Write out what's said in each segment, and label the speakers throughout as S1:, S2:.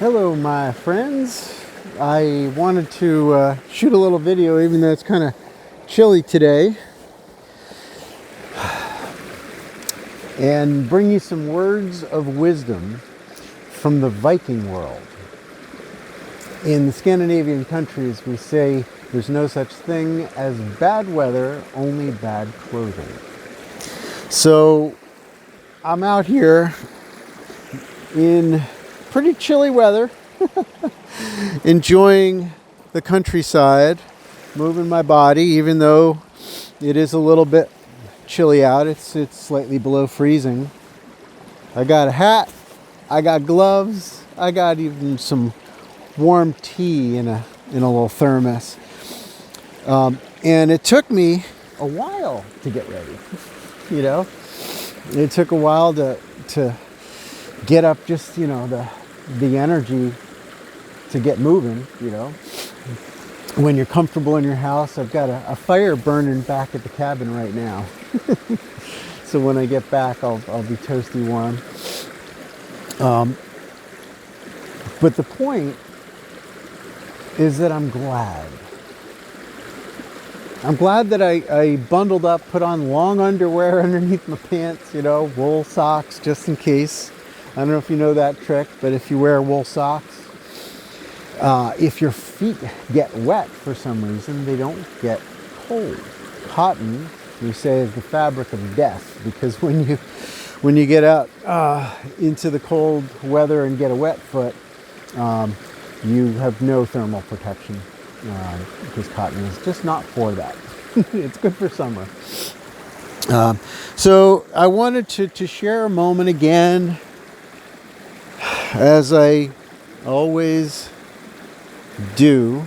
S1: Hello, my friends. I wanted to shoot a little video, even though it's kind of chilly today, and bring you some words of wisdom from the Viking world. In the Scandinavian countries, we say there's no such thing as bad weather, only bad clothing. So I'm out here in pretty chilly weather, enjoying the countryside, moving my body, even though it is a little bit chilly out. It's slightly below freezing. I got a hat, I got gloves, I got even some warm tea in a little thermos. And it took me a while to get ready. It took a while to get up just, the energy to get moving, When you're comfortable in your house, I've got a fire burning back at the cabin right now. So when I get back, I'll be toasty warm. But the point is that I'm glad. I'm glad that I bundled up, put on long underwear underneath my pants, wool socks just in case. I don't know if you know that trick, but if you wear wool socks, if your feet get wet for some reason, they don't get cold. Cotton, we say, is the fabric of death, because when you get out into the cold weather and get a wet foot, you have no thermal protection, because cotton is just not for that. It's good for summer. So I wanted to share a moment again, as I always do,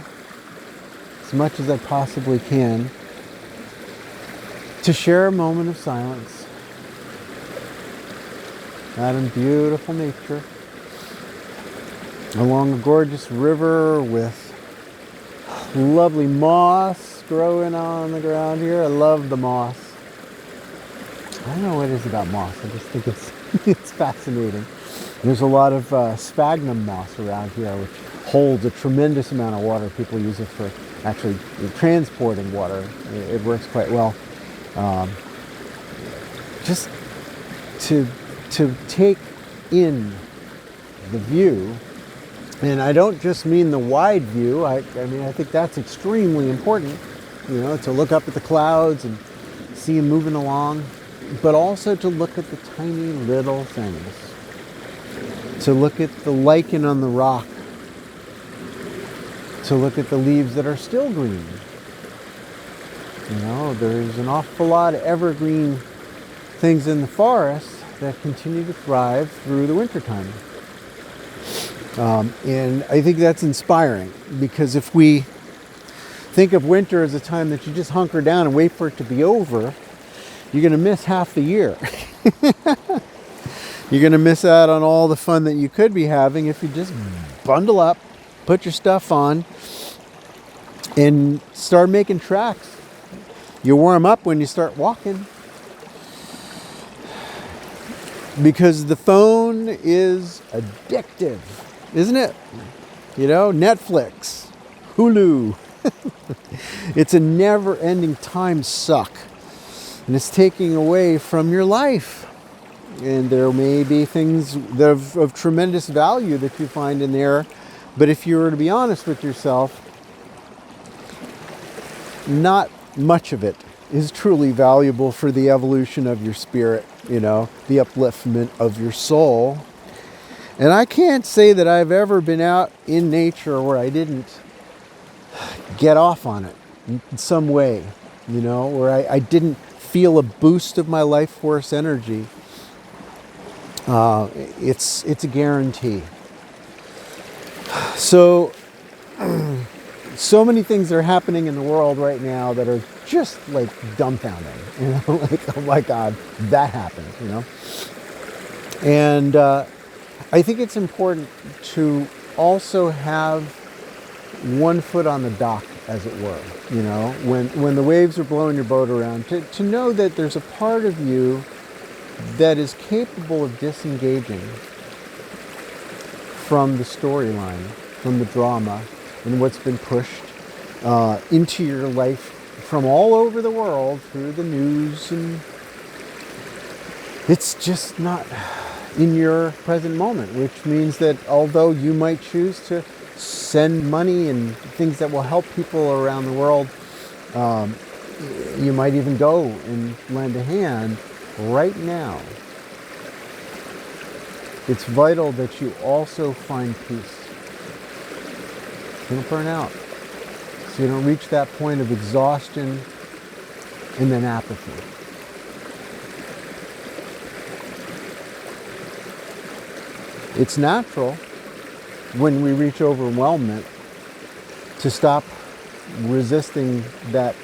S1: as much as I possibly can, to share a moment of silence out in beautiful nature, along a gorgeous river with lovely moss growing on the ground here. I love the moss. I don't know what it is about moss. I just think it's fascinating. There's a lot of sphagnum moss around here, which holds a tremendous amount of water. People use it for actually transporting water. It works quite well. Just to take in the view, and I don't just mean the wide view. I think that's extremely important, to look up at the clouds and see them moving along, but also to look at the tiny little things. To look at the lichen on the rock, to look at the leaves that are still green. There's an awful lot of evergreen things in the forest that continue to thrive through the wintertime. And I think that's inspiring, because if we think of winter as a time that you just hunker down and wait for it to be over, you're going to miss half the year. You're going to miss out on all the fun that you could be having if you just bundle up, put your stuff on, and start making tracks. You warm up when you start walking. Because the phone is addictive, isn't it? Netflix, Hulu. It's a never-ending time suck. And it's taking away from your life. And there may be things that of tremendous value that you find in there. But if you were to be honest with yourself, not much of it is truly valuable for the evolution of your spirit, the upliftment of your soul. And I can't say that I've ever been out in nature where I didn't get off on it in some way, where I didn't feel a boost of my life force energy. It's a guarantee. So many things are happening in the world right now that are just like dumbfounding, like, oh my God, that happened, And I think it's important to also have one foot on the dock, as it were, when the waves are blowing your boat around, to know that there's a part of you that is capable of disengaging from the storyline, from the drama, and what's been pushed into your life from all over the world through the news, and it's just not in your present moment, which means that although you might choose to send money and things that will help people around the world, you might even go and lend a hand right now. It's vital that you also find peace. You don't burn out. So you don't reach that point of exhaustion and then apathy. It's natural when we reach overwhelmment to stop resisting that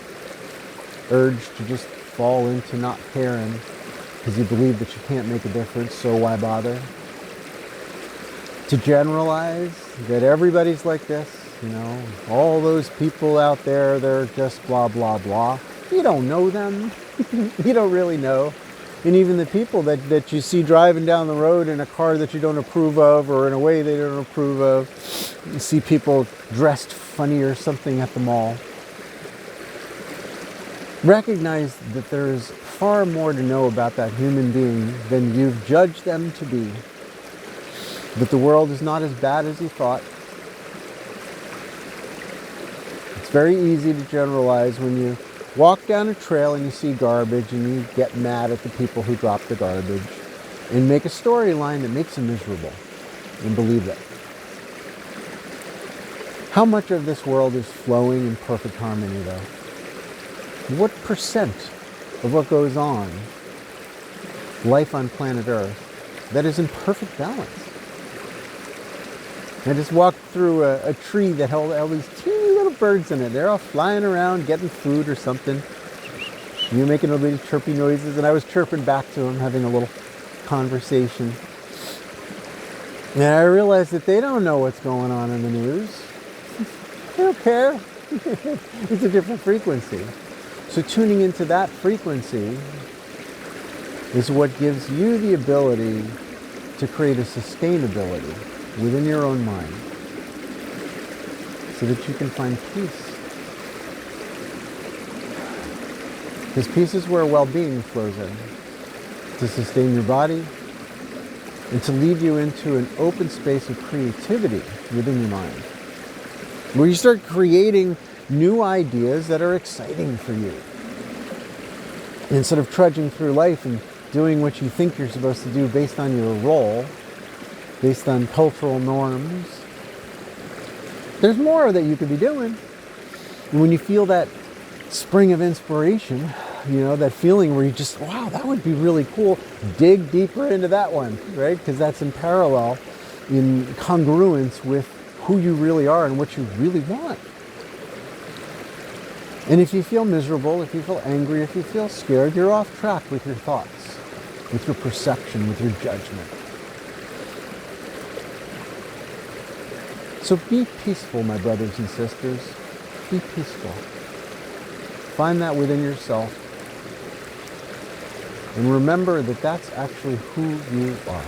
S1: urge to just fall into not caring because you believe that you can't make a difference, so why bother? To generalize that everybody's like this, all those people out there, they're just blah, blah, blah. You don't know them. You don't really know. And even the people that you see driving down the road in a car that you don't approve of or in a way they don't approve of. You see people dressed funny or something at the mall. Recognize that there's far more to know about that human being than you've judged them to be. That the world is not as bad as you thought. It's very easy to generalize when you walk down a trail and you see garbage and you get mad at the people who drop the garbage and make a storyline that makes them miserable and believe it. How much of this world is flowing in perfect harmony though? What percent of what goes on, life on planet Earth, that is in perfect balance? I just walked through a tree that held all these teeny little birds in it. They're all flying around getting food or something. You're making a little chirpy noises, and I was chirping back to them, having a little conversation. And I realized that they don't know what's going on in the news. They don't care. It's a different frequency. So tuning into that frequency is what gives you the ability to create a sustainability within your own mind so that you can find peace. Because peace is where well-being flows in, to sustain your body and to lead you into an open space of creativity within your mind, where you start creating new ideas that are exciting for you. Instead of trudging through life and doing what you think you're supposed to do based on your role, based on cultural norms, there's more that you could be doing. And when you feel that spring of inspiration, that feeling where you just, wow, that would be really cool, dig deeper into that one, right? Because that's in parallel, in congruence with who you really are and what you really want. And if you feel miserable, if you feel angry, if you feel scared, you're off track with your thoughts, with your perception, with your judgment. So be peaceful, my brothers and sisters. Be peaceful. Find that within yourself. And remember that that's actually who you are.